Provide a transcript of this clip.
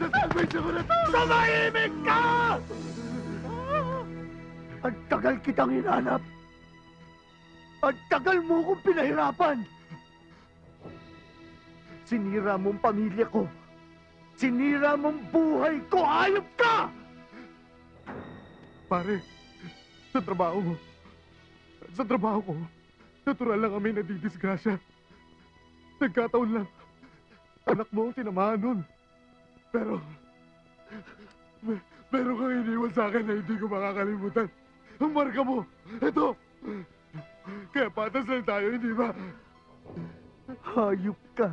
Sasalvation ko na to! Tumahimik ka! Ang tagal kitang hinanap. Ang tagal mo kong pinahirapan. Sinira mong pamilya ko. Sinira mong buhay ko. Hayop ka! Pare, sa trabaho ko, natural lang kami nadidisgrasya. Nagkataon lang, anak mo ang tinamaan nun. Pero kang iniwan sa akin na hindi ko makakalimutan. Ang marka mo, ito. Kaya patas lang tayo, hindi ba? Hayop ka.